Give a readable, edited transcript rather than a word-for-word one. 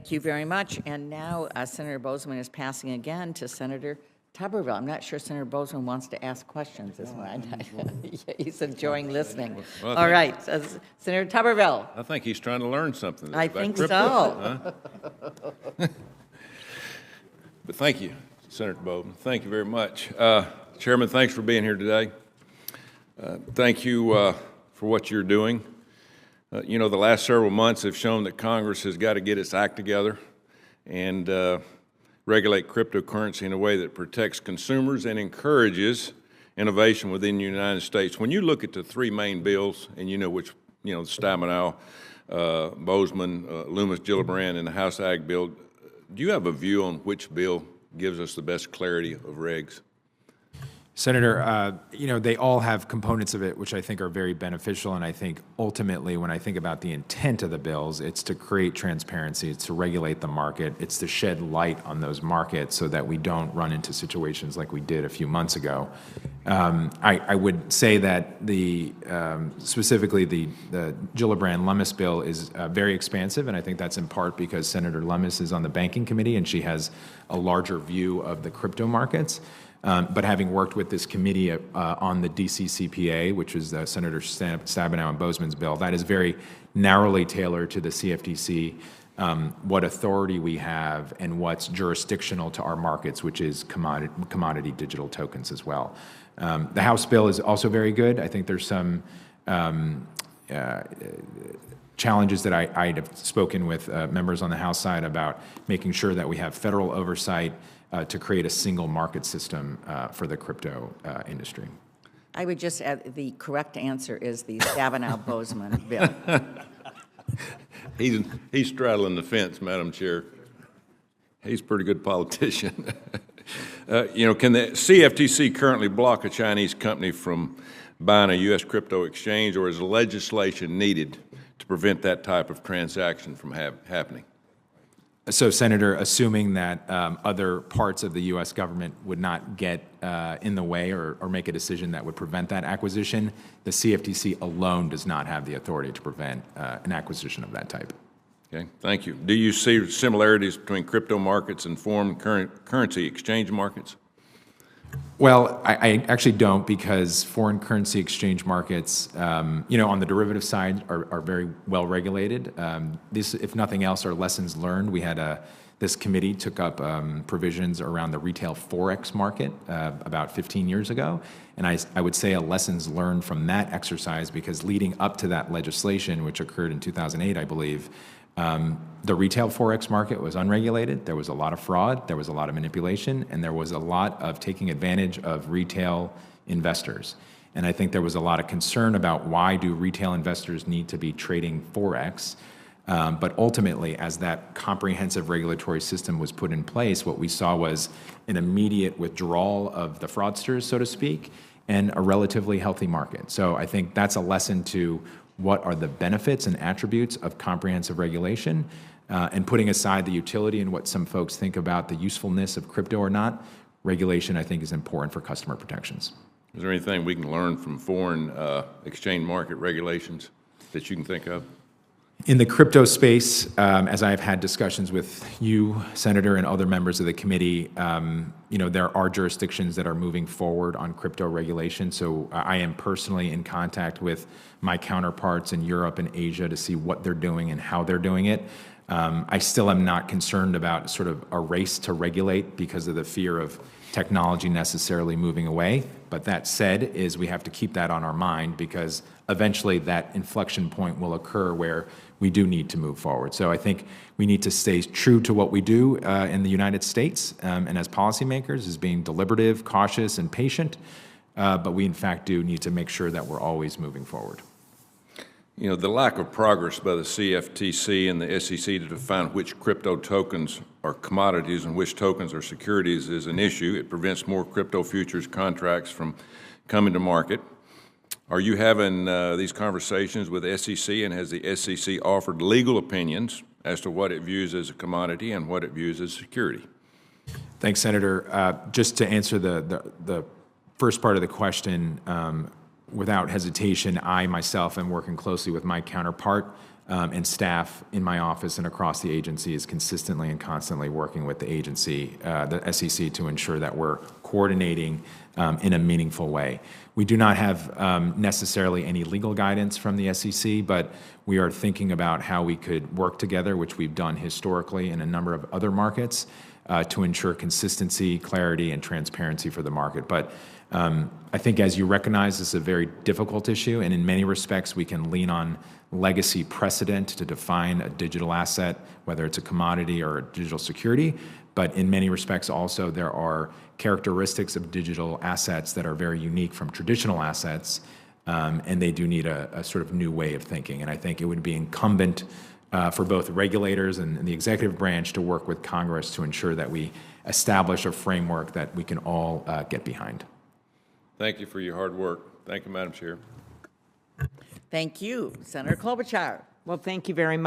Thank you very much. And now Senator Bozeman is passing again to Senator Tuberville. I'm not sure Senator Bozeman wants to ask questions this morning. He's enjoying listening. Well, All right, Senator Tuberville. I think he's trying to learn something. I think so. Huh? But thank you, Senator Bozeman. Thank you very much. Chairman, thanks for being here today. Thank you for what you're doing. You know, the last several months have shown that Congress has got to get its act together and regulate cryptocurrency in a way that protects consumers and encourages innovation within the United States. When you look at the three main bills, and you know which, Stabenow, Bozeman, Loomis, Gillibrand, and the House Ag bill, do you have a view on which bill gives us the best clarity of regs? Senator, they all have components of it which I think are very beneficial, and I think ultimately when I think about the intent of the bills, it's to create transparency, it's to regulate the market, it's to shed light on those markets so that we don't run into situations like we did a few months ago. I would say that specifically the Gillibrand-Lummis bill is very expansive, and I think that's in part because Senator Lummis is on the Banking Committee and she has a larger view of the crypto markets. But having worked with this committee on the DCCPA, which is Senator Stabenow and Bozeman's bill, that is very narrowly tailored to the CFTC, what authority we have and what's jurisdictional to our markets, which is commodity digital tokens as well. The House bill is also very good. I think there's some challenges that I have spoken with members on the House side about making sure that we have federal oversight to create a single market system for the crypto industry. I would just add the correct answer is the Stabenow-Bozeman bill. He's straddling the fence, Madam Chair. He's a pretty good politician. Can the CFTC currently block a Chinese company from buying a U.S. crypto exchange, or is legislation needed to prevent that type of transaction from happening? So, Senator, assuming that other parts of the U.S. government would not get in the way or make a decision that would prevent that acquisition, the CFTC alone does not have the authority to prevent an acquisition of that type. Okay, thank you. Do you see similarities between crypto markets and foreign currency exchange markets? Well, I actually don't, because foreign currency exchange markets, on the derivative side, are very well regulated. These, if nothing else, are lessons learned. We had this committee took up provisions around the retail Forex market about 15 years ago, and I would say a lessons learned from that exercise, because leading up to that legislation, which occurred in 2008, I believe, the retail Forex market was unregulated. There was a lot of fraud, there was a lot of manipulation, and there was a lot of taking advantage of retail investors. And I think there was a lot of concern about why do retail investors need to be trading Forex. But ultimately, as that comprehensive regulatory system was put in place, what we saw was an immediate withdrawal of the fraudsters, so to speak, and a relatively healthy market. So I think that's a lesson to what are the benefits and attributes of comprehensive regulation, and putting aside the utility and what some folks think about the usefulness of crypto or not, regulation, I think, is important for customer protections. Is there anything we can learn from foreign exchange market regulations that you can think of? In the crypto space, as I've had discussions with you, Senator, and other members of the committee, there are jurisdictions that are moving forward on crypto regulation. So I am personally in contact with my counterparts in Europe and Asia to see what they're doing and how they're doing it. I still am not concerned about sort of a race to regulate because of the fear of technology necessarily moving away. But that said, we have to keep that on our mind, because eventually that inflection point will occur where we do need to move forward. So I think we need to stay true to what we do in the United States, and as policymakers, is being deliberative, cautious, and patient. But we, in fact, do need to make sure that we're always moving forward. The lack of progress by the CFTC and the SEC to define which crypto tokens are commodities and which tokens are securities is an issue. It prevents more crypto futures contracts from coming to market. Are you having these conversations with the SEC, and has the SEC offered legal opinions as to what it views as a commodity and what it views as security? Thanks, Senator. Just to answer the first part of the question, without hesitation, I myself am working closely with my counterpart and staff in my office and across the agency is consistently and constantly working with the agency, the SEC, to ensure that we're coordinating in a meaningful way. We do not have necessarily any legal guidance from the SEC, but we are thinking about how we could work together, which we've done historically in a number of other markets, to ensure consistency, clarity, and transparency for the market. But I think, as you recognize, this is a very difficult issue, and in many respects, we can lean on legacy precedent to define a digital asset, whether it's a commodity or a digital security. But in many respects, also, there are characteristics of digital assets that are very unique from traditional assets, and they do need a sort of new way of thinking. And I think it would be incumbent for both regulators and the executive branch to work with Congress to ensure that we establish a framework that we can all get behind. Thank you for your hard work. Thank you, Madam Chair. Thank you. Senator Klobuchar. Well, thank you very much.